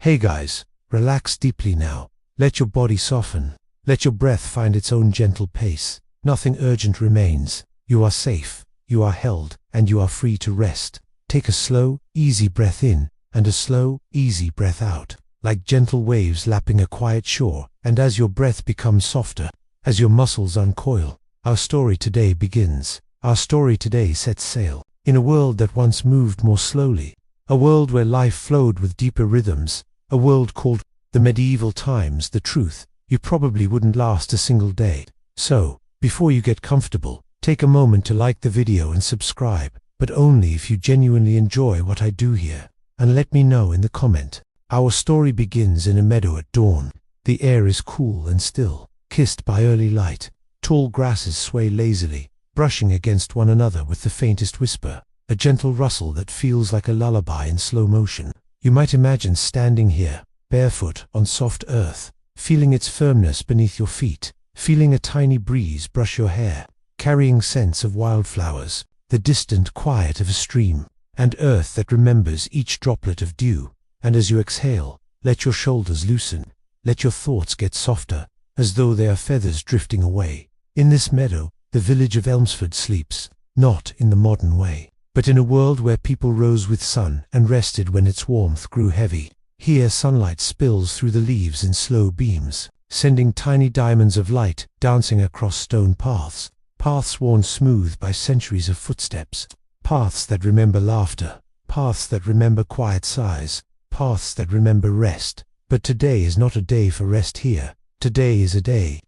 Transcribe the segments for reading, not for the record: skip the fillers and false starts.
Hey guys, relax deeply now. Let your body soften. Let your breath find its own gentle pace. Nothing urgent remains. You are safe, you are held, and you are free to rest. Take a slow, easy breath in, and a slow, easy breath out, like gentle waves lapping a quiet shore. And as your breath becomes softer, as your muscles uncoil, our story today begins. Our story today sets sail. In a world that once moved more slowly, a world where life flowed with deeper rhythms, a world called the medieval times. The truth, you probably wouldn't last a single day. So, before you get comfortable, take a moment to like the video and subscribe, but only if you genuinely enjoy what I do here. And let me know in the comment. Our story begins in a meadow at dawn. The air is cool and still, kissed by early light. Tall grasses sway lazily, brushing against one another with the faintest whisper, a gentle rustle that feels like a lullaby in slow motion. You might imagine standing here, barefoot on soft earth, feeling its firmness beneath your feet, feeling a tiny breeze brush your hair, carrying scents of wildflowers, the distant quiet of a stream, and earth that remembers each droplet of dew. And as you exhale, let your shoulders loosen, let your thoughts get softer, as though they are feathers drifting away. In this meadow, the village of Elmsford sleeps, not in the modern way, but in a world where people rose with sun and rested when its warmth grew heavy. Here sunlight spills through the leaves in slow beams, sending tiny diamonds of light dancing across stone paths, paths worn smooth by centuries of footsteps, paths that remember laughter, paths that remember quiet sighs, paths that remember rest. But today is not a day for rest here. Today is a day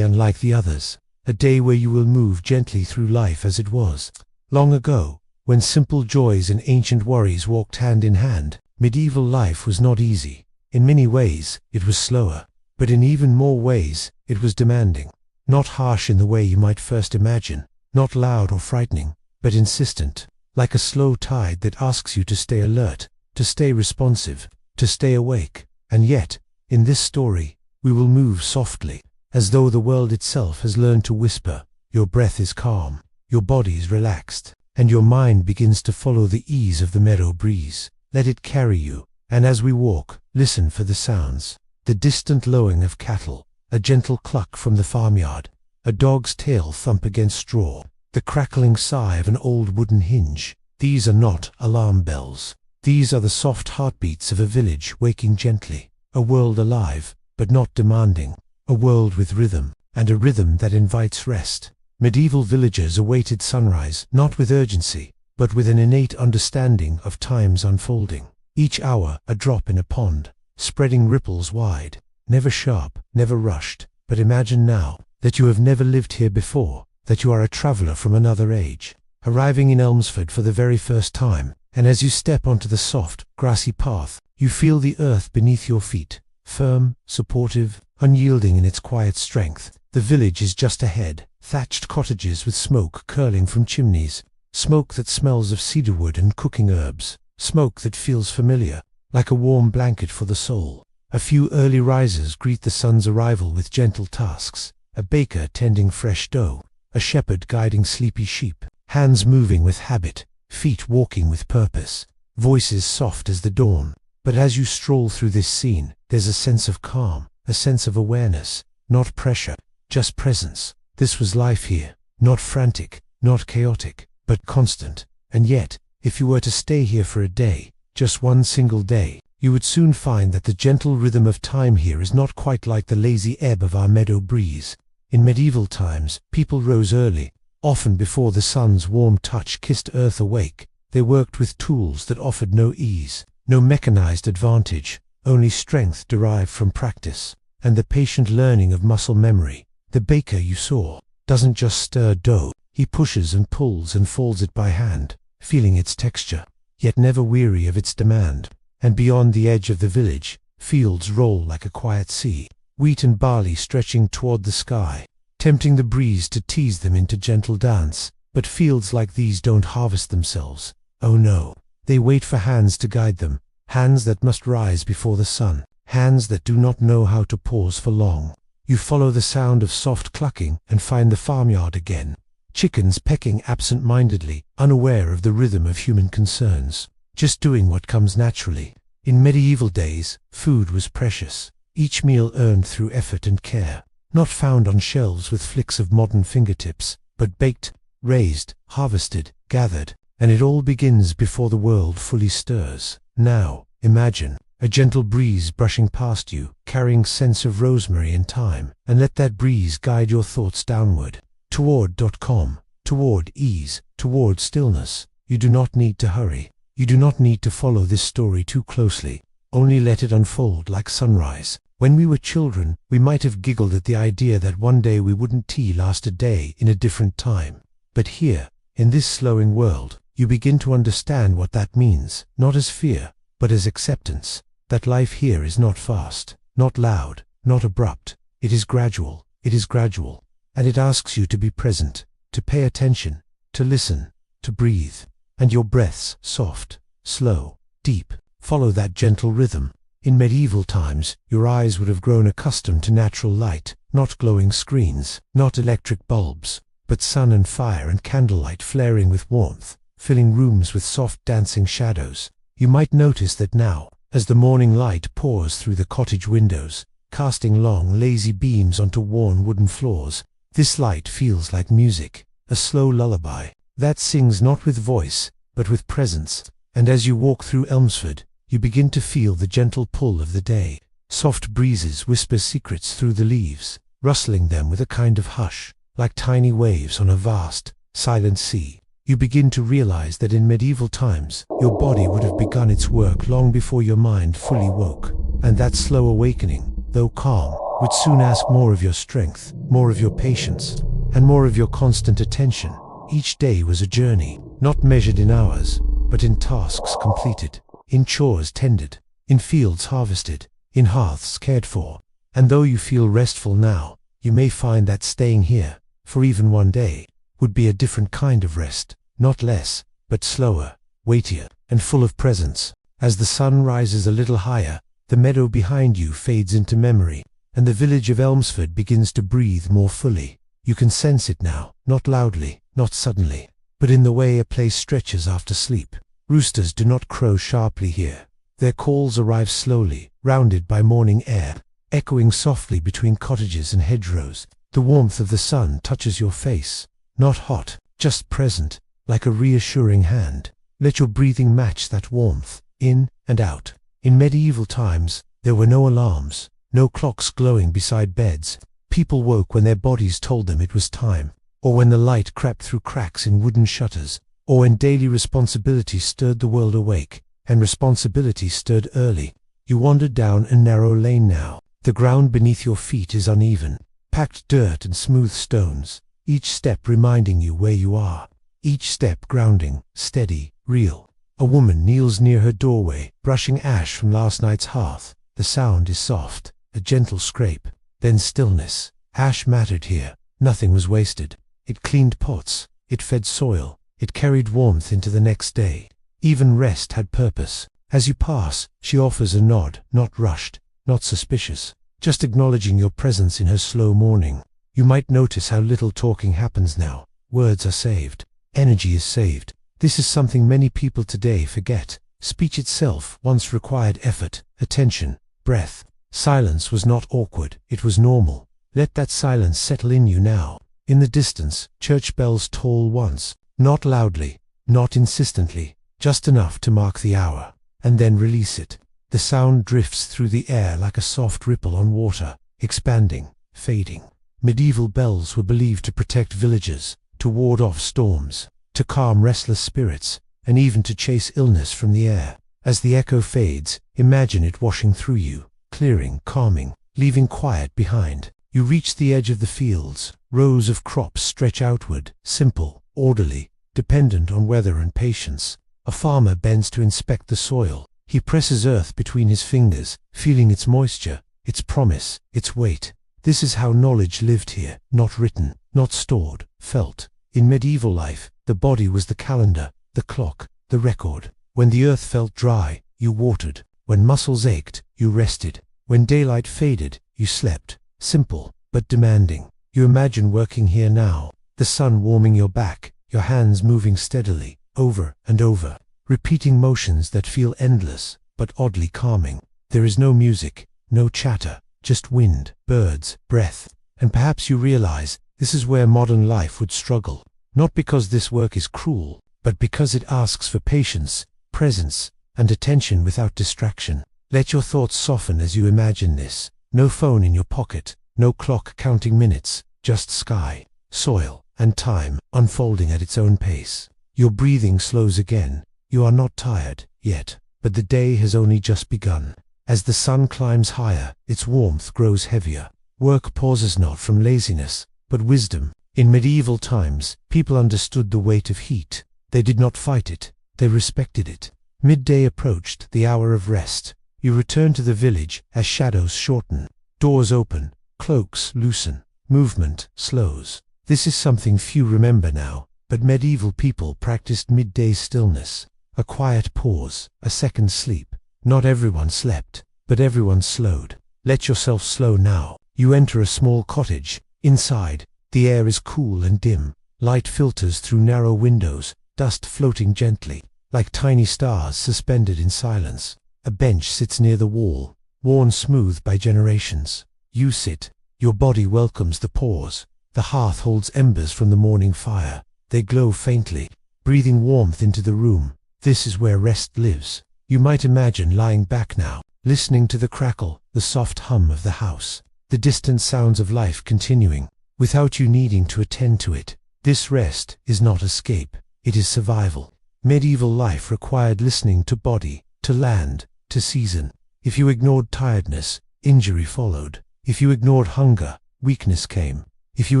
unlike the others, a day where you will move gently through life as it was long ago, when simple joys and ancient worries walked hand in hand. Medieval life was not easy. In many ways, it was slower, but in even more ways, it was demanding. Not harsh in the way you might first imagine, not loud or frightening, but insistent, like a slow tide that asks you to stay alert, to stay responsive, to stay awake. And yet, in this story, we will move softly, as though the world itself has learned to whisper. Your breath is calm, your body is relaxed, and your mind begins to follow the ease of the meadow breeze. Let it carry you, and as we walk, listen for the sounds. The distant lowing of cattle, a gentle cluck from the farmyard, a dog's tail thump against straw, the crackling sigh of an old wooden hinge. These are not alarm bells. These are the soft heartbeats of a village waking gently, a world alive, but not demanding, a world with rhythm, and a rhythm that invites rest. Medieval villagers awaited sunrise, not with urgency, but with an innate understanding of time's unfolding. Each hour a drop in a pond, spreading ripples wide, never sharp, never rushed. But imagine now that you have never lived here before, that you are a traveler from another age, arriving in Elmsford for the very first time, and as you step onto the soft, grassy path, you feel the earth beneath your feet, firm, supportive, unyielding in its quiet strength. The village is just ahead, thatched cottages with smoke curling from chimneys, smoke that smells of cedarwood and cooking herbs, smoke that feels familiar, like a warm blanket for the soul. A few early risers greet the sun's arrival with gentle tasks, a baker tending fresh dough, a shepherd guiding sleepy sheep, hands moving with habit, feet walking with purpose, voices soft as the dawn. But as you stroll through this scene, there's a sense of calm, a sense of awareness, not pressure, just presence. This was life here, not frantic, not chaotic, but constant. And yet, if you were to stay here for a day, just one single day, you would soon find that the gentle rhythm of time here is not quite like the lazy ebb of our meadow breeze. In medieval times, people rose early, often before the sun's warm touch kissed earth awake. They worked with tools that offered no ease, no mechanized advantage, only strength derived from practice, and the patient learning of muscle memory. The baker you saw doesn't just stir dough, he pushes and pulls and folds it by hand, feeling its texture, yet never weary of its demand. And beyond the edge of the village, fields roll like a quiet sea, wheat and barley stretching toward the sky, tempting the breeze to tease them into gentle dance. But fields like these don't harvest themselves. Oh no, they wait for hands to guide them, hands that must rise before the sun, hands that do not know how to pause for long. You follow the sound of soft clucking and find the farmyard again. Chickens pecking absent-mindedly, unaware of the rhythm of human concerns, just doing what comes naturally. In medieval days, food was precious, each meal earned through effort and care, not found on shelves with flicks of modern fingertips, but baked, raised, harvested, gathered, and it all begins before the world fully stirs. Now, imagine a gentle breeze brushing past you, carrying scents of rosemary and thyme, and let that breeze guide your thoughts downward, toward ease, toward stillness. You do not need to hurry. You do not need to follow this story too closely. Only let it unfold like sunrise. When we were children, we might have giggled at the idea that one day we wouldn't last a day in a different time. But here, in this slowing world, you begin to understand what that means, not as fear, but as acceptance. That life here is not fast, not loud, not abrupt. It is gradual, and it asks you to be present, to pay attention, to listen, to breathe. And your breaths, soft, slow, deep, follow that gentle rhythm. In medieval times, your eyes would have grown accustomed to natural light, not glowing screens, not electric bulbs, but sun and fire and candlelight flaring with warmth, filling rooms with soft dancing shadows. You might notice that now, as the morning light pours through the cottage windows, casting long, lazy beams onto worn wooden floors, this light feels like music, a slow lullaby that sings not with voice, but with presence. And as you walk through Elmsford, you begin to feel the gentle pull of the day. Soft breezes whisper secrets through the leaves, rustling them with a kind of hush, like tiny waves on a vast, silent sea. You begin to realize that in medieval times, your body would have begun its work long before your mind fully woke. And that slow awakening, though calm, would soon ask more of your strength, more of your patience, and more of your constant attention. Each day was a journey, not measured in hours, but in tasks completed, in chores tended, in fields harvested, in hearths cared for. And though you feel restful now, you may find that staying here, for even one day, would be a different kind of rest, not less, but slower, weightier, and full of presence. As the sun rises a little higher, the meadow behind you fades into memory, and the village of Elmsford begins to breathe more fully. You can sense it now, not loudly, not suddenly, but in the way a place stretches after sleep. Roosters do not crow sharply here. Their calls arrive slowly, rounded by morning air, echoing softly between cottages and hedgerows. The warmth of the sun touches your face, not hot, just present, like a reassuring hand. Let your breathing match that warmth, in and out. In medieval times, there were no alarms, no clocks glowing beside beds. People woke when their bodies told them it was time, or when the light crept through cracks in wooden shutters, or when daily responsibility stirred the world awake, and responsibility stirred early. You wander down a narrow lane now. The ground beneath your feet is uneven, packed dirt and smooth stones, each step reminding you where you are, each step grounding, steady, real. A woman kneels near her doorway, brushing ash from last night's hearth. The sound is soft, a gentle scrape, then stillness. Ash mattered here. Nothing was wasted. It cleaned pots, it fed soil, it carried warmth into the next day. Even rest had purpose. As you pass, she offers a nod, not rushed, not suspicious, just acknowledging your presence in her slow morning. You might notice how little talking happens now. Words are saved. Energy is saved. This is something many people today forget. Speech itself once required effort, attention, breath. Silence was not awkward, it was normal. Let that silence settle in you now. In the distance, church bells toll once, not loudly, not insistently, just enough to mark the hour, and then release it. The sound drifts through the air like a soft ripple on water, expanding, fading. Medieval bells were believed to protect villages, to ward off storms, to calm restless spirits, and even to chase illness from the air. As the echo fades, imagine it washing through you, clearing, calming, leaving quiet behind. You reach the edge of the fields. Rows of crops stretch outward, simple, orderly, dependent on weather and patience. A farmer bends to inspect the soil. He presses earth between his fingers, feeling its moisture, its promise, its weight. This is how knowledge lived here, not written, not stored, felt. In medieval life, the body was the calendar, the clock, the record. When the earth felt dry, you watered. When muscles ached, you rested. When daylight faded, you slept. Simple, but demanding. You imagine working here now, the sun warming your back, your hands moving steadily, over and over, repeating motions that feel endless. but oddly calming. There is no music, no chatter, just wind, birds, breath. And perhaps you realize this is where modern life would struggle. Not because this work is cruel, but because it asks for patience, presence, and attention without distraction. Let your thoughts soften as you imagine this. No phone in your pocket, no clock counting minutes, just sky, soil, and time unfolding at its own pace. Your breathing slows again. You are not tired yet, but the day has only just begun. As the sun climbs higher, its warmth grows heavier. Work pauses not from laziness, but wisdom. In medieval times, people understood the weight of heat. They did not fight it, they respected it. Midday approached, the hour of rest. You return to the village as shadows shorten. Doors open, cloaks loosen, movement slows. This is something few remember now, but medieval people practiced midday stillness. A quiet pause, a second sleep. Not everyone slept, but everyone slowed. Let yourself slow now. You enter a small cottage. Inside, the air is cool and dim. Light filters through narrow windows, dust floating gently, like tiny stars suspended in silence. A bench sits near the wall, worn smooth by generations. You sit. Your body welcomes the pause. The hearth holds embers from the morning fire. They glow faintly, breathing warmth into the room. This is where rest lives. You might imagine lying back now, listening to the crackle, the soft hum of the house, the distant sounds of life continuing, without you needing to attend to it. This rest is not escape, it is survival. Medieval life required listening to body, to land, to season. If you ignored tiredness, injury followed. If you ignored hunger, weakness came. If you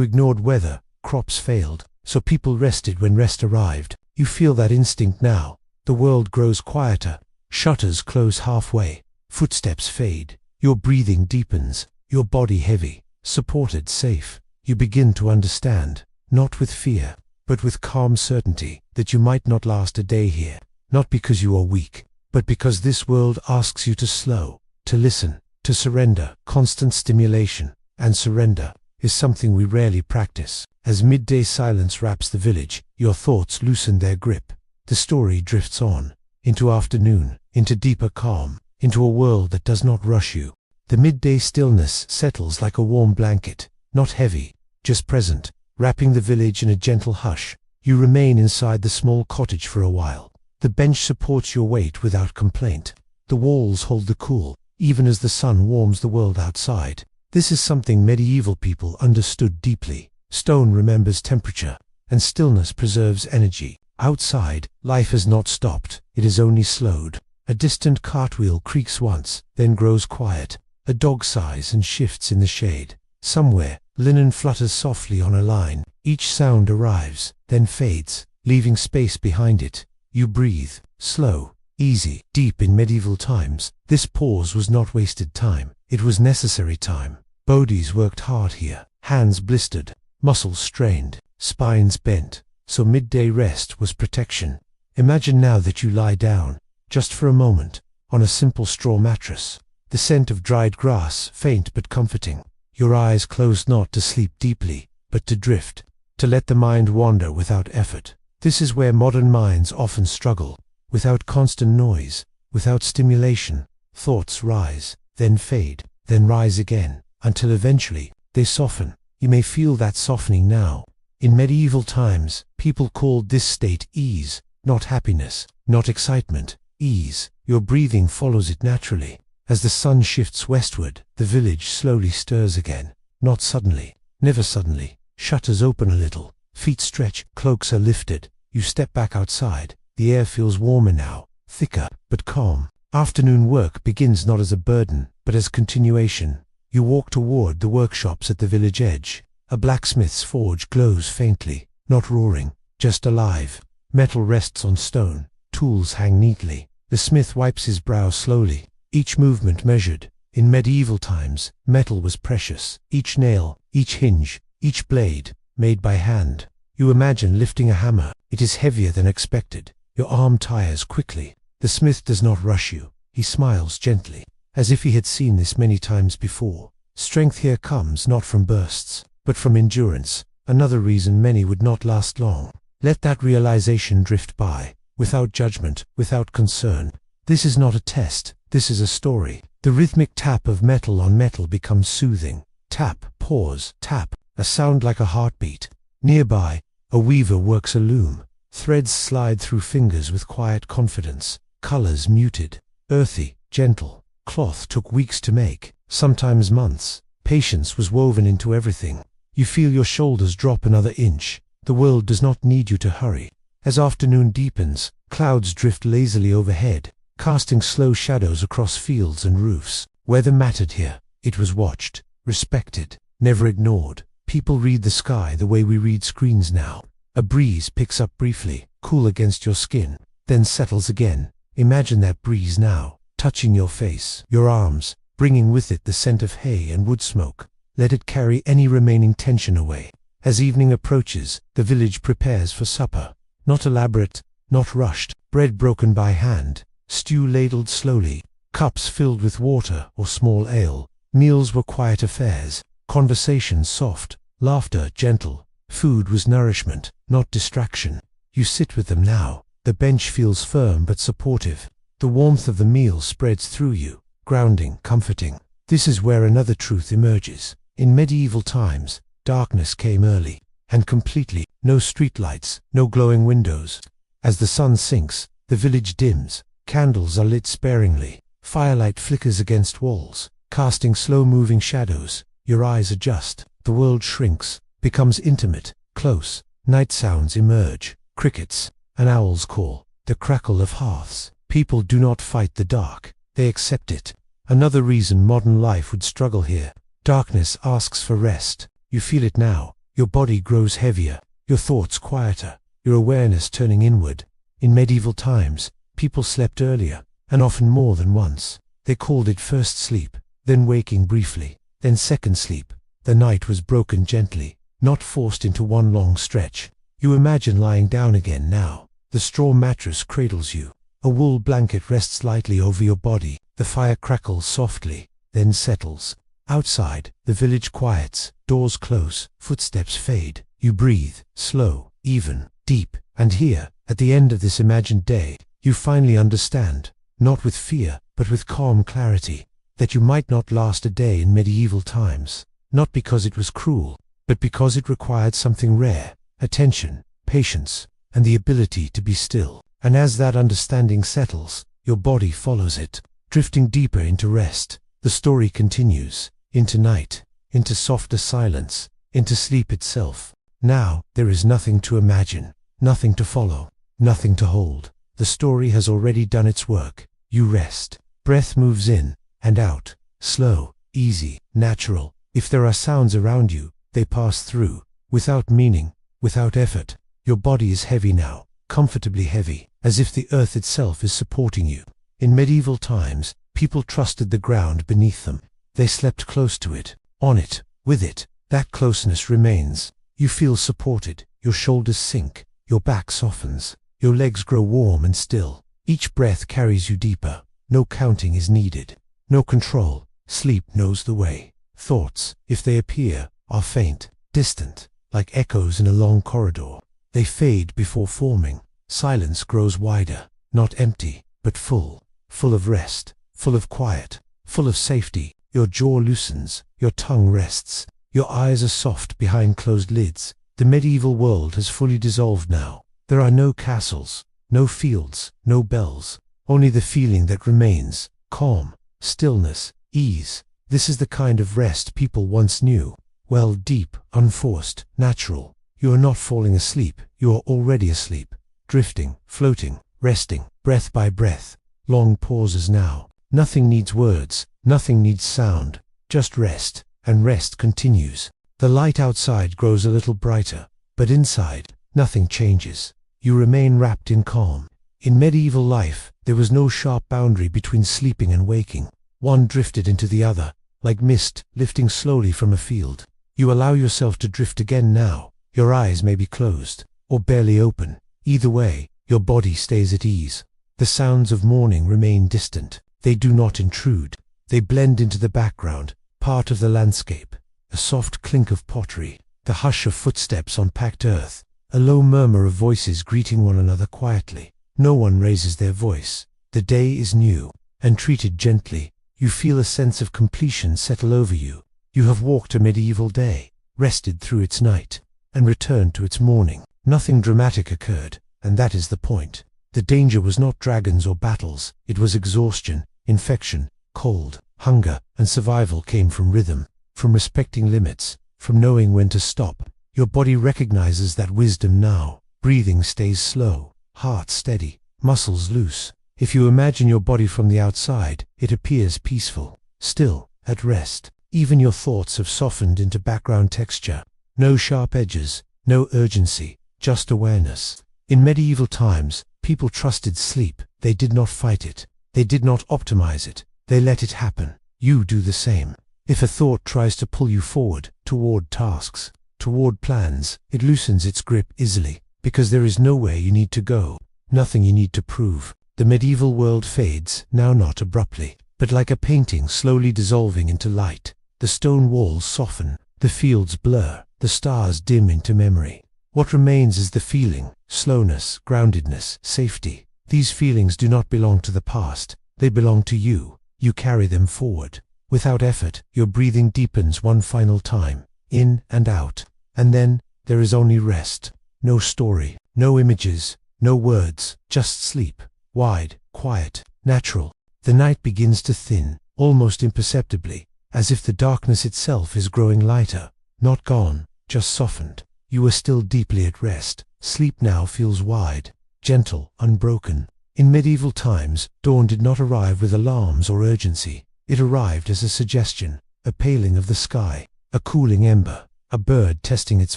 ignored weather, crops failed. So people rested when rest arrived. You feel that instinct now. The world grows quieter. Shutters close halfway. Footsteps fade. Your breathing deepens. Your body heavy, supported, safe. You begin to understand, not with fear, but with calm certainty, that you might not last a day here. Not because you are weak, but because this world asks you to slow, to listen, to surrender. Constant stimulation and surrender is something we rarely practice. As midday silence wraps the village, your thoughts loosen their grip. The story drifts on, into afternoon, into deeper calm, into a world that does not rush you. The midday stillness settles like a warm blanket, not heavy, just present, wrapping the village in a gentle hush. You remain inside the small cottage for a while. The bench supports your weight without complaint. The walls hold the cool, even as the sun warms the world outside. This is something medieval people understood deeply. Stone remembers temperature, and stillness preserves energy. Outside, life has not stopped, it has only slowed. A distant cartwheel creaks once, then grows quiet. A dog sighs and shifts in the shade. Somewhere, linen flutters softly on a line. Each sound arrives, then fades, leaving space behind it. You breathe, slow, easy. Deep in medieval times, this pause was not wasted time. It was necessary time. Bodies worked hard here, hands blistered, muscles strained, spines bent. So midday rest was protection. Imagine now that you lie down, just for a moment, on a simple straw mattress. The scent of dried grass, faint but comforting. Your eyes closed not to sleep deeply, but to drift, to let the mind wander without effort. This is where modern minds often struggle. Without constant noise, without stimulation, thoughts rise, then fade, then rise again, until eventually, they soften. You may feel that softening now. In medieval times, people called this state ease, not happiness, not excitement, ease. Your breathing follows it naturally. As the sun shifts westward, the village slowly stirs again. Not suddenly, never suddenly. Shutters open a little, feet stretch, cloaks are lifted. You step back outside. The air feels warmer now, thicker, but calm. Afternoon work begins not as a burden, but as continuation. You walk toward the workshops at the village edge. A blacksmith's forge glows faintly, not roaring, just alive. Metal rests on stone, tools hang neatly. The smith wipes his brow slowly, each movement measured. In medieval times, metal was precious. Each nail, each hinge, each blade, made by hand. You imagine lifting a hammer. It is heavier than expected. Your arm tires quickly. The smith does not rush you. He smiles gently, as if he had seen this many times before. Strength here comes not from bursts, but from endurance. Another reason many would not last long. Let that realization drift by, without judgment, without concern. This is not a test, this is a story. The rhythmic tap of metal on metal becomes soothing. Tap, pause, tap, a sound like a heartbeat. Nearby, a weaver works a loom. Threads slide through fingers with quiet confidence. Colors muted, earthy, gentle. Cloth took weeks to make, sometimes months. Patience was woven into everything. You feel your shoulders drop another inch. The world does not need you to hurry. As afternoon deepens, clouds drift lazily overhead, casting slow shadows across fields and roofs. Weather mattered here. It was watched, respected, never ignored. People read the sky the way we read screens now. A breeze picks up briefly, cool against your skin, then settles again. Imagine that breeze now, touching your face, your arms, bringing with it the scent of hay and wood smoke. Let it carry any remaining tension away. As evening approaches, the village prepares for supper. Not elaborate, not rushed. Bread broken by hand, stew ladled slowly, cups filled with water or small ale. Meals were quiet affairs, conversations soft, laughter gentle. Food was nourishment, not distraction. You sit with them now. The bench feels firm but supportive. The warmth of the meal spreads through you, grounding, comforting. This is where another truth emerges. In medieval times, darkness came early and completely. No streetlights, no glowing windows. As the sun sinks, the village dims. Candles are lit sparingly. Firelight flickers against walls, casting slow-moving shadows. Your eyes adjust. The world shrinks, becomes intimate, close. Night sounds emerge. Crickets, an owl's call, the crackle of hearths. People do not fight the dark. They accept it. Another reason modern life would struggle here. Darkness asks for rest. You feel it now. Your body grows heavier, your thoughts quieter, your awareness turning inward. In medieval times, people slept earlier, and often more than once. They called it first sleep, then waking briefly, then second sleep. The night was broken gently, not forced into one long stretch. You imagine lying down again now. The straw mattress cradles you. A wool blanket rests lightly over your body. The fire crackles softly, then settles. Outside, the village quiets, doors close, footsteps fade. You breathe, slow, even, deep. And here, at the end of this imagined day, you finally understand, not with fear, but with calm clarity, that you might not last a day in medieval times, not because it was cruel, but because it required something rare: attention, patience, and the ability to be still. And as that understanding settles, your body follows it, drifting deeper into rest. The story continues, into night, into softer silence, into sleep itself. Now, there is nothing to imagine, nothing to follow, nothing to hold. The story has already done its work. You rest. Breath moves in and out, slow, easy, natural. If there are sounds around you, they pass through, without meaning, without effort. Your body is heavy now, comfortably heavy, as if the earth itself is supporting you. In medieval times, people trusted the ground beneath them. They slept close to it, on it, with it. That closeness remains. You feel supported, your shoulders sink, your back softens, your legs grow warm and still. Each breath carries you deeper. No counting is needed, no control. Sleep knows the way. Thoughts, if they appear, are faint, distant, like echoes in a long corridor. They fade before forming. Silence grows wider, not empty, but full of rest, full of quiet, full of safety. Your jaw loosens, your tongue rests, your eyes are soft behind closed lids. The medieval world has fully dissolved now. There are no castles, no fields, no bells, only the feeling that remains: calm, stillness, ease. This is the kind of rest people once knew. Well, deep, unforced, natural. You are not falling asleep, you are already asleep, drifting, floating, resting, breath by breath. Long pauses now. Nothing needs words, nothing needs sound, just rest, and rest continues. The light outside grows a little brighter, but inside, nothing changes. You remain wrapped in calm. In medieval life, there was no sharp boundary between sleeping and waking. One drifted into the other, like mist lifting slowly from a field. You allow yourself to drift again now. Your eyes may be closed, or barely open. Either way, your body stays at ease. The sounds of morning remain distant. They do not intrude. They blend into the background, part of the landscape. A soft clink of pottery, the hush of footsteps on packed earth, a low murmur of voices greeting one another quietly. No one raises their voice. The day is new, and treated gently. You feel a sense of completion settle over you. You have walked a medieval day, rested through its night, and returned to its morning. Nothing dramatic occurred, and that is the point. The danger was not dragons or battles, it was exhaustion, infection, cold, hunger, and survival came from rhythm, from respecting limits, from knowing when to stop. Your body recognizes that wisdom now. Breathing stays slow, heart steady, muscles loose. If you imagine your body from the outside, it appears peaceful, still, at rest. Even your thoughts have softened into background texture. No sharp edges, no urgency, just awareness. In medieval times, people trusted sleep. They did not fight it. They did not optimize it. They let it happen. You do the same. If a thought tries to pull you forward, toward tasks, toward plans, it loosens its grip easily, because there is nowhere you need to go, nothing you need to prove. The medieval world fades, now not abruptly, but like a painting slowly dissolving into light. The stone walls soften, the fields blur, the stars dim into memory. What remains is the feeling, slowness, groundedness, safety. These feelings do not belong to the past, they belong to you. You carry them forward. Without effort, your breathing deepens one final time, in and out. And then, there is only rest. No story, no images, no words, just sleep. Wide, quiet, natural. The night begins to thin, almost imperceptibly, as if the darkness itself is growing lighter. Not gone, just softened. You are still deeply at rest. Sleep now feels wide, gentle, unbroken. In medieval times, dawn did not arrive with alarms or urgency. It arrived as a suggestion, a paling of the sky, a cooling ember, a bird testing its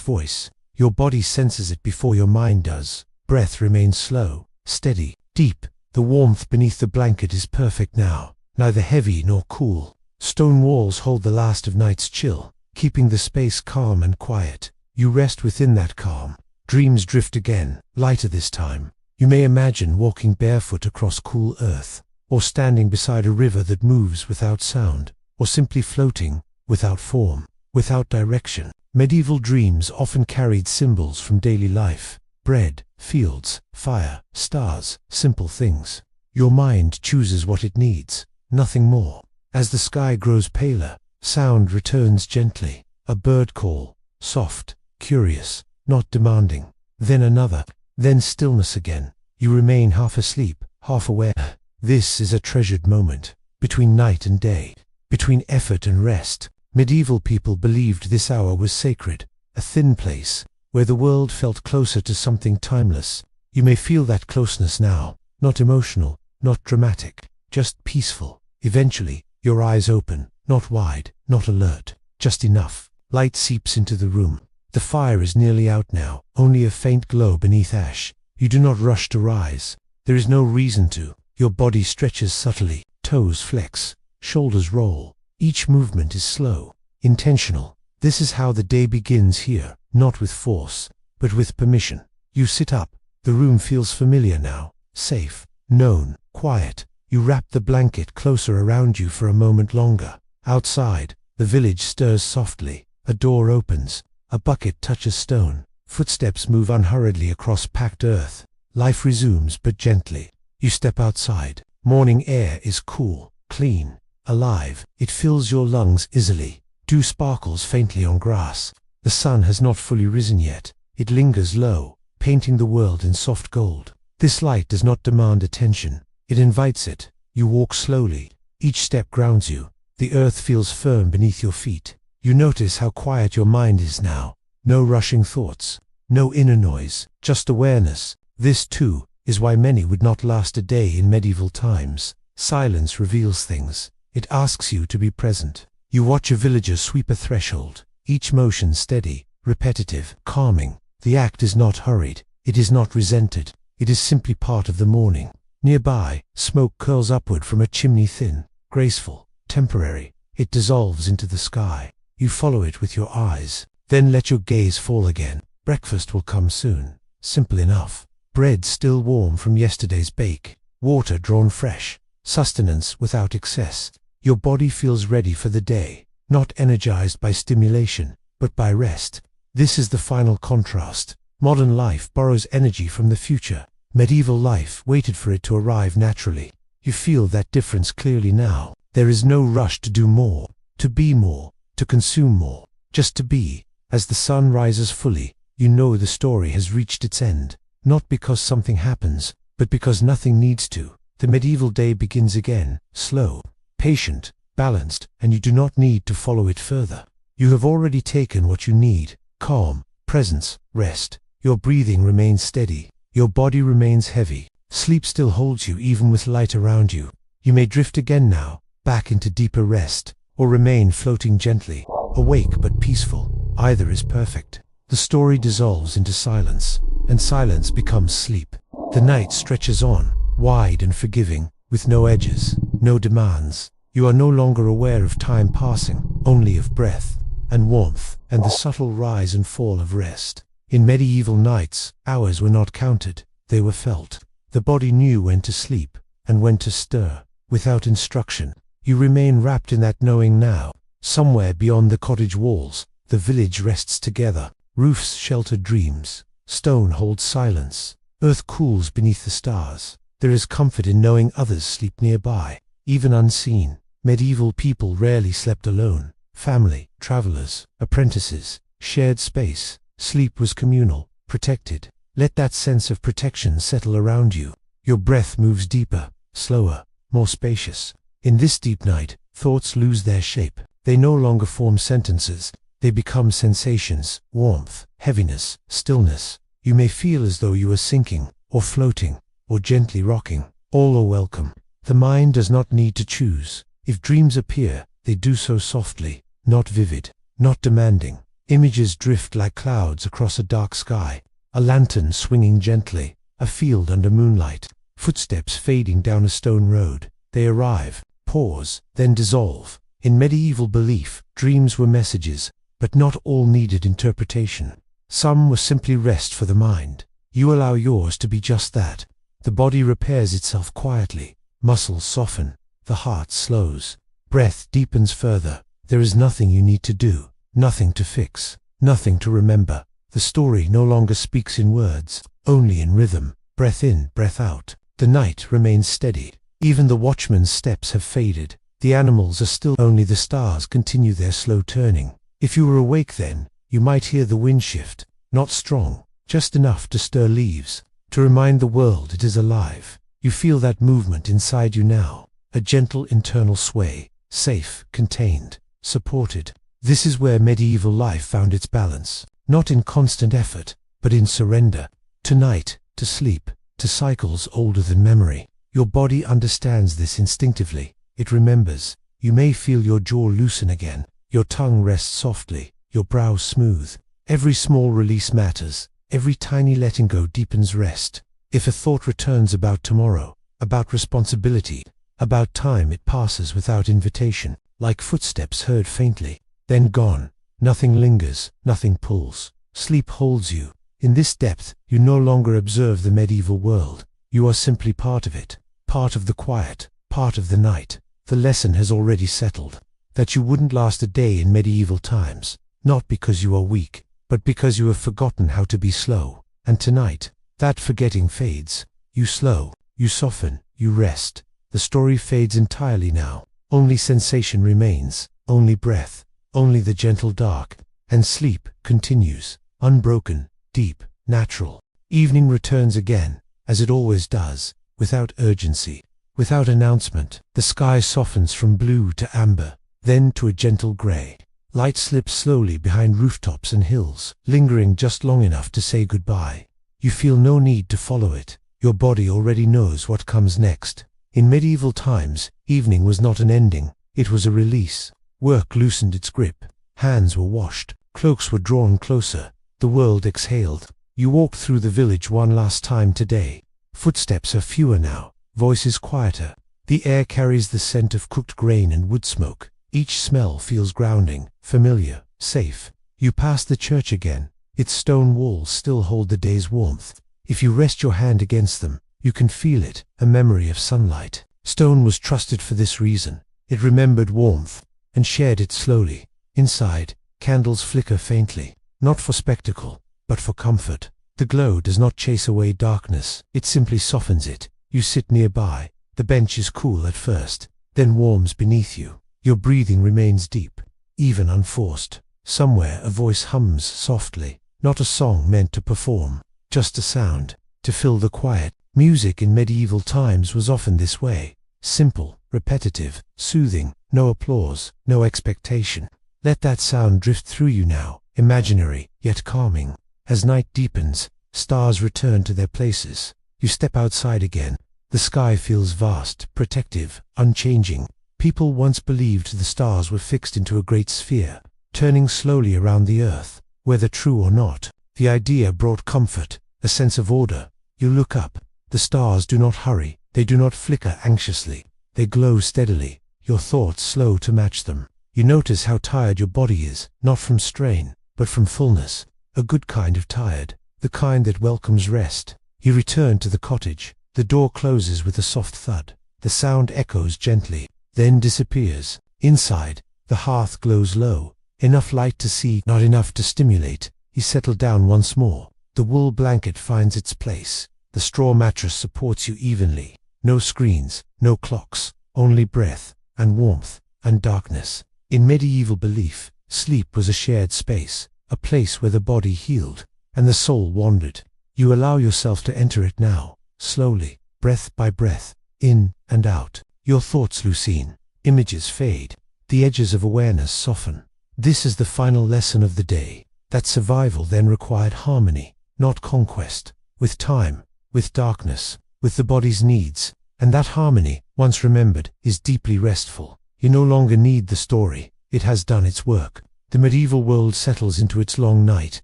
voice. Your body senses it before your mind does. Breath remains slow, steady, deep. The warmth beneath the blanket is perfect now, neither heavy nor cool. Stone walls hold the last of night's chill, keeping the space calm and quiet. You rest within that calm. Dreams drift again, lighter this time. You may imagine walking barefoot across cool earth, or standing beside a river that moves without sound, or simply floating, without form, without direction. Medieval dreams often carried symbols from daily life. Bread, fields, fire, stars, simple things. Your mind chooses what it needs, nothing more. As the sky grows paler, sound returns gently. A bird call, soft, curious, not demanding. Then another, then stillness again. You remain half asleep, half aware. This is a treasured moment, between night and day, between effort and rest. Medieval people believed this hour was sacred, a thin place, where the world felt closer to something timeless. You may feel that closeness now, not emotional, not dramatic, just peaceful. Eventually, your eyes open, not wide, not alert, just enough. Light seeps into the room. The fire is nearly out now, only a faint glow beneath ash. You do not rush to rise. There is no reason to. Your body stretches subtly, toes flex, shoulders roll. Each movement is slow, intentional. This is how the day begins here, not with force, but with permission. You sit up. The room feels familiar now, safe, known, quiet. You wrap the blanket closer around you for a moment longer. Outside, the village stirs softly. A door opens. A bucket touches stone. Footsteps move unhurriedly across packed earth. Life resumes, but gently. You step outside. Morning air is cool, clean, alive. It fills your lungs easily. Dew sparkles faintly on grass. The sun has not fully risen yet. It lingers low, painting the world in soft gold. This light does not demand attention. It invites it. You walk slowly. Each step grounds you. The earth feels firm beneath your feet. You notice how quiet your mind is now. No rushing thoughts. No inner noise. Just awareness. This, too, is why many would not last a day in medieval times. Silence reveals things. It asks you to be present. You watch a villager sweep a threshold. Each motion steady, repetitive, calming. The act is not hurried. It is not resented. It is simply part of the morning. Nearby, smoke curls upward from a chimney, thin, graceful, temporary. It dissolves into the sky. You follow it with your eyes. Then let your gaze fall again. Breakfast will come soon. Simple enough. Bread still warm from yesterday's bake. Water drawn fresh. Sustenance without excess. Your body feels ready for the day, not energized by stimulation, but by rest. This is the final contrast. Modern life borrows energy from the future. Medieval life waited for it to arrive naturally. You feel that difference clearly now. There is no rush to do more, to be more, to consume more, just to be. As the sun rises fully, you know the story has reached its end, not because something happens, but because nothing needs to. The medieval day begins again, slow, patient, balanced, and you do not need to follow it further. You have already taken what you need: calm, presence, rest. Your breathing remains steady. Your body remains heavy. Sleep still holds you even with light around you. You may drift again now, back into deeper rest, or remain floating gently, awake but peaceful. Either is perfect. The story dissolves into silence, and silence becomes sleep. The night stretches on, wide and forgiving, with no edges, no demands. You are no longer aware of time passing, only of breath, and warmth, and the subtle rise and fall of rest. In medieval nights, hours were not counted, they were felt. The body knew when to sleep, and when to stir, without instruction. You remain wrapped in that knowing now. Somewhere beyond the cottage walls, the village rests together. Roofs shelter dreams. Stone holds silence. Earth cools beneath the stars. There is comfort in knowing others sleep nearby, even unseen. Medieval people rarely slept alone. Family, travelers, apprentices, shared space. Sleep was communal, protected. Let that sense of protection settle around you. Your breath moves deeper, slower, more spacious. In this deep night, thoughts lose their shape. They no longer form sentences. They become sensations: warmth, heaviness, stillness. You may feel as though you are sinking, or floating, or gently rocking. All are welcome. The mind does not need to choose. If dreams appear, they do so softly, not vivid, not demanding. Images drift like clouds across a dark sky. A lantern swinging gently, a field under moonlight, footsteps fading down a stone road. They arrive, pause, then dissolve. In medieval belief, dreams were messages, but not all needed interpretation. Some were simply rest for the mind. You allow yours to be just that. The body repairs itself quietly. Muscles soften. The heart slows. Breath deepens further. There is nothing you need to do, nothing to fix, nothing to remember. The story no longer speaks in words, only in rhythm. Breath in, breath out. The night remains steady. Even the watchman's steps have faded. The animals are still, only the stars continue their slow turning. If you were awake then, you might hear the wind shift, not strong, just enough to stir leaves, to remind the world it is alive. You feel that movement inside you now, a gentle internal sway, safe, contained, supported. This is where medieval life found its balance, not in constant effort, but in surrender. To night, to sleep, to cycles older than memory. Your body understands this instinctively. It remembers. You may feel your jaw loosen again. Your tongue rests softly, your brow smooth. Every small release matters. Every tiny letting go deepens rest. If a thought returns about tomorrow, about responsibility, about time, it passes without invitation, like footsteps heard faintly, then gone. Nothing lingers, nothing pulls. Sleep holds you. In this depth, you no longer observe the medieval world. You are simply part of it, part of the quiet, part of the night. The lesson has already settled, that you wouldn't last a day in medieval times, not because you are weak, but because you have forgotten how to be slow. And tonight, that forgetting fades. You slow, you soften, you rest. The story fades entirely now. Only sensation remains, only breath, only the gentle dark. And sleep continues, unbroken, deep, natural. Evening returns again, as it always does, without urgency, without announcement. The sky softens from blue to amber, then to a gentle gray. Light slips slowly behind rooftops and hills, lingering just long enough to say goodbye. You feel no need to follow it. Your body already knows what comes next. In medieval times, evening was not an ending, it was a release. Work loosened its grip. Hands were washed. Cloaks were drawn closer. The world exhaled. You walked through the village one last time today. Footsteps are fewer now, voices quieter. The air carries the scent of cooked grain and wood smoke. Each smell feels grounding, familiar, safe. You pass the church again. Its stone walls still hold the day's warmth. If you rest your hand against them, you can feel it, a memory of sunlight. Stone was trusted for this reason. It remembered warmth, and shared it slowly. Inside, candles flicker faintly, not for spectacle, but for comfort. The glow does not chase away darkness, it simply softens it. You sit nearby, The bench is cool at first, then warms beneath you. Your breathing remains deep, even unforced. Somewhere a voice hums softly, not a song meant to perform, just a sound, to fill the quiet. Music in medieval times was often this way, simple, repetitive, soothing, no applause, no expectation. Let that sound drift through you now, imaginary, yet calming. As night deepens, stars return to their places. You step outside again. The sky feels vast, protective, unchanging. People once believed the stars were fixed into a great sphere, turning slowly around the earth. Whether true or not, the idea brought comfort, a sense of order. You look up. The stars do not hurry, they do not flicker anxiously. They glow steadily, your thoughts slow to match them. You notice how tired your body is, not from strain, but from fullness. A good kind of tired, the kind that welcomes rest. You return to the cottage. The door closes with a soft thud. The sound echoes gently, then disappears. Inside, the hearth glows low, enough light to see, not enough to stimulate. You settle down once more. The wool blanket finds its place. The straw mattress supports you evenly. No screens, no clocks, only breath, and warmth, and darkness. In medieval belief, sleep was a shared space, a place where the body healed, and the soul wandered. You allow yourself to enter it now, slowly, breath by breath, in and out. Your thoughts loosen, images fade, the edges of awareness soften. This is the final lesson of the day, that survival then required harmony, not conquest, with time, with darkness, with the body's needs, and that harmony, once remembered, is deeply restful. You no longer need the story, it has done its work. The medieval world settles into its long night,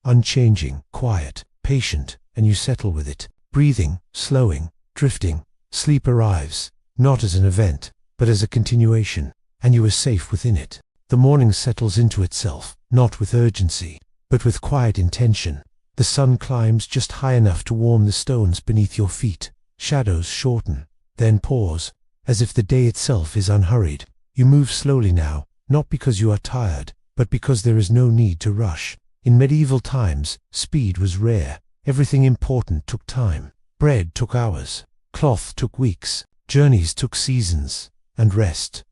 unchanging, quiet, patient, and you settle with it, breathing, slowing, drifting. Sleep arrives, not as an event, but as a continuation, and you are safe within it. The morning settles into itself, not with urgency, but with quiet intention. The sun climbs just high enough to warm the stones beneath your feet. Shadows shorten, then pause, as if the day itself is unhurried. You move slowly now, not because you are tired, but because there is no need to rush. In medieval times, speed was rare. Everything important took time. Bread took hours. Cloth took weeks. Journeys took seasons. And rest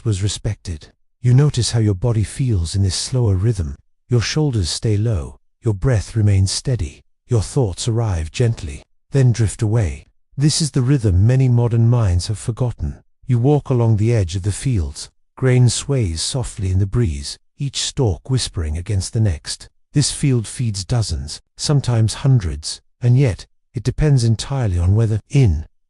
was respected. You notice how your body feels in this slower rhythm. Your shoulders stay low. Your breath remains steady. Your thoughts arrive gently, then drift away. This is the rhythm many modern minds have forgotten. You walk along the edge of the fields. Grain sways softly in the breeze, each stalk whispering against the next. This field feeds dozens, sometimes hundreds, and yet it depends entirely on weather,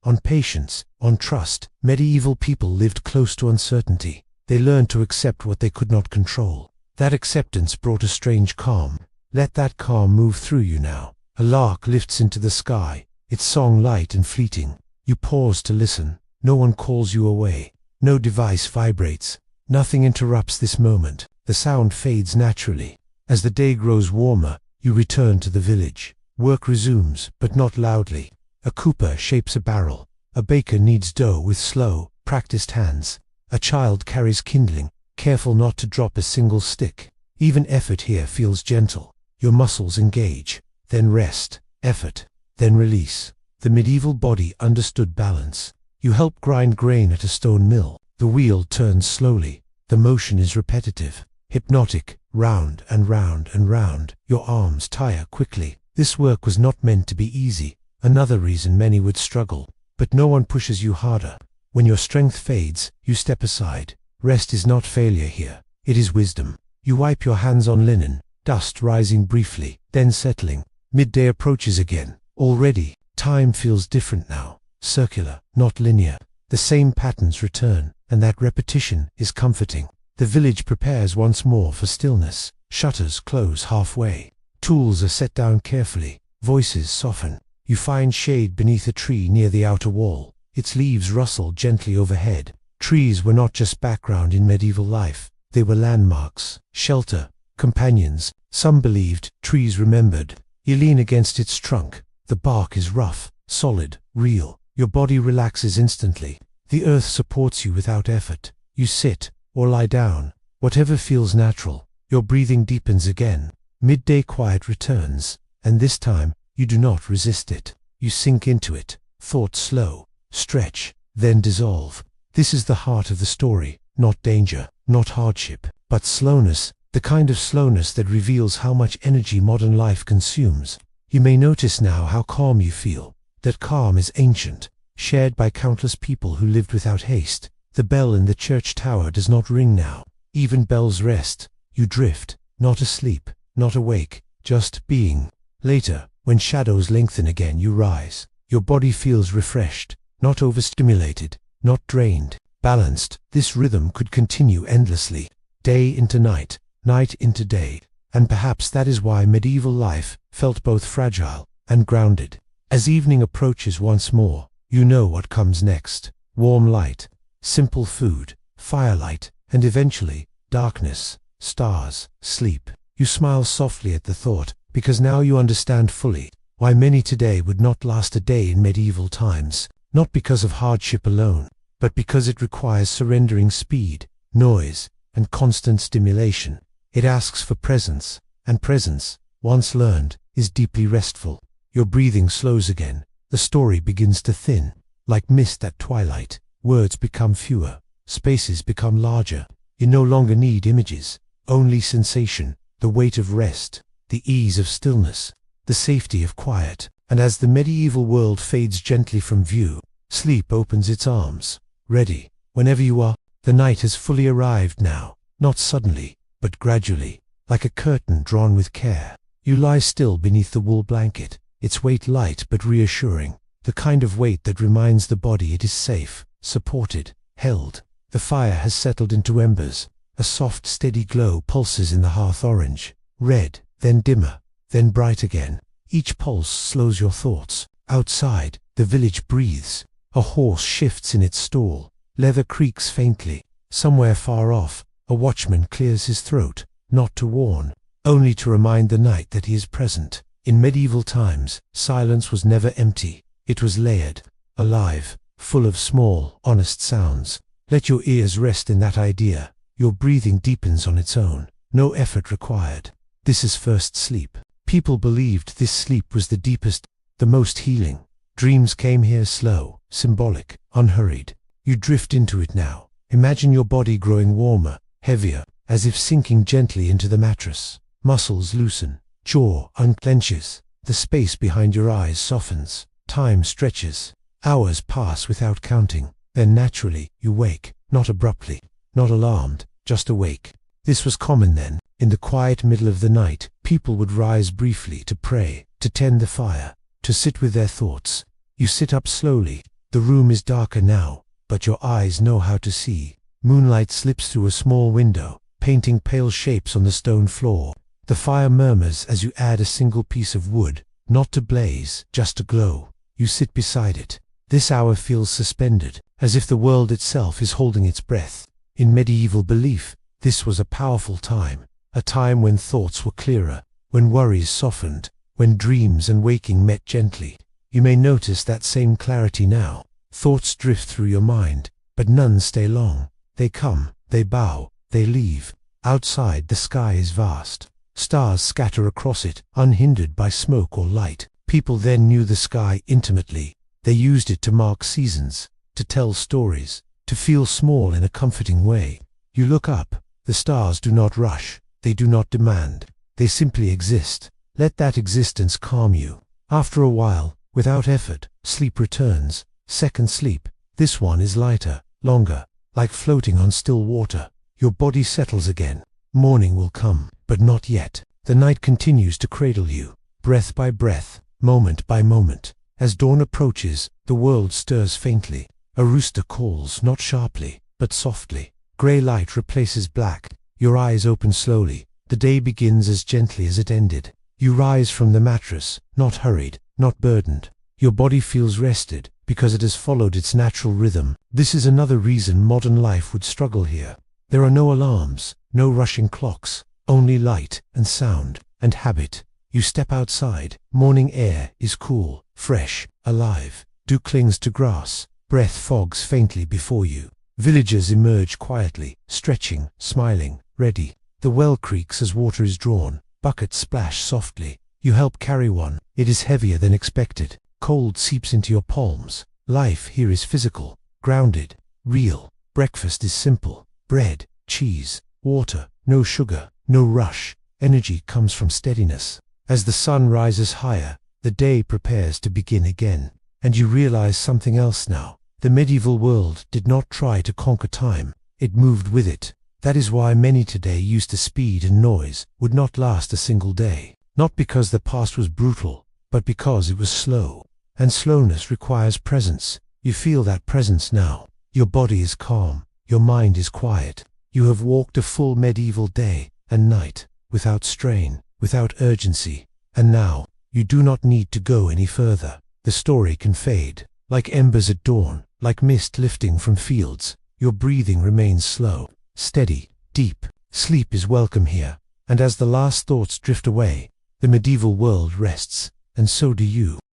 on patience, on trust. Medieval people lived close to uncertainty. They learned to accept what they could not control. That acceptance brought a strange calm. Let that calm move through you now. A lark lifts into the sky, its song light and fleeting. You pause to listen. No one calls you away. No device vibrates. Nothing interrupts this moment. The sound fades naturally. As the day grows warmer, you return to the village. Work resumes, but not loudly. A cooper shapes a barrel. A baker kneads dough with slow, practiced hands. A child carries kindling, careful not to drop a single stick. Even effort here feels gentle. Your muscles engage, then rest, effort, then release. The medieval body understood balance. You help grind grain at a stone mill. The wheel turns slowly. The motion is repetitive, hypnotic, round and round and round. Your arms tire quickly. This work was not meant to be easy. Another reason many would struggle. But no one pushes you harder. When your strength fades, you step aside. Rest is not failure here. It is wisdom. You wipe your hands on linen, dust rising briefly, then settling. Midday approaches again. Already, time feels different now. Circular, not linear. The same patterns return, and that repetition is comforting. The village prepares once more for stillness. Shutters close halfway. Tools are set down carefully. Voices soften. You find shade beneath a tree near the outer wall. Its leaves rustle gently overhead. Trees were not just background in medieval life. They were landmarks, shelter, companions. Some believed, trees remembered. You lean against its trunk. The bark is rough, solid, real. Your body relaxes instantly. The earth supports you without effort. You sit, or lie down, whatever feels natural. Your breathing deepens again. Midday quiet returns, and this time, you do not resist it. You sink into it. Thoughts slow, stretch, then dissolve. This is the heart of the story, not danger, not hardship, but slowness, the kind of slowness that reveals how much energy modern life consumes. You may notice now how calm you feel. That calm is ancient, shared by countless people who lived without haste. The bell in the church tower does not ring now. Even bells rest. You drift, not asleep, not awake, just being. Later, when shadows lengthen again, you rise. Your body feels refreshed, not overstimulated, not drained, balanced. This rhythm could continue endlessly, day into night, night into day, and perhaps that is why medieval life felt both fragile and grounded. As evening approaches once more, you know what comes next. Warm light, simple food, firelight, and eventually, darkness, stars, sleep. You smile softly at the thought, because now you understand fully why many today would not last a day in medieval times, not because of hardship alone, but because it requires surrendering speed, noise, and constant stimulation. It asks for presence, and presence, once learned, is deeply restful. Your breathing slows again, the story begins to thin. Like mist at twilight, words become fewer, spaces become larger. You no longer need images, only sensation, the weight of rest, the ease of stillness, the safety of quiet. And as the medieval world fades gently from view, sleep opens its arms, ready, whenever you are. The night has fully arrived now, not suddenly, but gradually, like a curtain drawn with care. You lie still beneath the wool blanket, its weight light but reassuring, the kind of weight that reminds the body it is safe, supported, held. The fire has settled into embers. A soft, steady glow pulses in the hearth, orange, red, then dimmer, then bright again. Each pulse slows your thoughts. Outside, the village breathes. A horse shifts in its stall. Leather creaks faintly. Somewhere far off, a watchman clears his throat, not to warn, only to remind the night that he is present. In medieval times, silence was never empty. It was layered, alive, full of small, honest sounds. Let your ears rest in that idea. Your breathing deepens on its own. No effort required. This is first sleep. People believed this sleep was the deepest, the most healing. Dreams came here slow, symbolic, unhurried. You drift into it now. Imagine your body growing warmer, heavier, as if sinking gently into the mattress. Muscles loosen, jaw unclenches, the space behind your eyes softens. Time stretches. Hours pass without counting. Then naturally, you wake, not abruptly, not alarmed, just awake. This was common then. In the quiet middle of the night, people would rise briefly to pray, to tend the fire, to sit with their thoughts. You sit up slowly. The room is darker now, but your eyes know how to see. Moonlight slips through a small window, painting pale shapes on the stone floor. The fire murmurs as you add a single piece of wood, not to blaze, just to glow. You sit beside it. This hour feels suspended, as if the world itself is holding its breath. In medieval belief, this was a powerful time, a time when thoughts were clearer, when worries softened, when dreams and waking met gently. You may notice that same clarity now. Thoughts drift through your mind, but none stay long. They come, they bow, they leave. Outside, the sky is vast. Stars scatter across it, unhindered by smoke or light. People then knew the sky intimately. They used it to mark seasons, to tell stories, to feel small in a comforting way. You look up. The stars do not rush. They do not demand. They simply exist. Let that existence calm you. After a while, without effort, sleep returns. Second sleep. This one is lighter, longer, like floating on still water. Your body settles again. Morning will come, but not yet. The night continues to cradle you, breath by breath, moment by moment. As dawn approaches, the world stirs faintly. A rooster calls, not sharply, but softly. Grey light replaces black. Your eyes open slowly. The day begins as gently as it ended. You rise from the mattress, not hurried, not burdened. Your body feels rested, because it has followed its natural rhythm. This is another reason modern life would struggle here. There are no alarms, no rushing clocks, only light and sound and habit. You step outside. Morning air is cool, fresh, alive. Dew clings to grass. Breath fogs faintly before you. Villagers emerge quietly, stretching, smiling, ready. The well creaks as water is drawn. Buckets splash softly. You help carry one. It is heavier than expected. Cold seeps into your palms. Life here is physical, grounded, real. Breakfast is simple: bread, cheese, water, no sugar, no rush. Energy comes from steadiness. As the sun rises higher, the day prepares to begin again. And you realize something else now. The medieval world did not try to conquer time. It moved with it. That is why many today, used to speed and noise, would not last a single day. Not because the past was brutal, but because it was slow. And slowness requires presence. You feel that presence now. Your body is calm. Your mind is quiet. You have walked a full medieval day and night, without strain, without urgency. And now, you do not need to go any further. The story can fade, like embers at dawn, like mist lifting from fields. Your breathing remains slow, steady, deep. Sleep is welcome here. And as the last thoughts drift away, the medieval world rests, and so do you.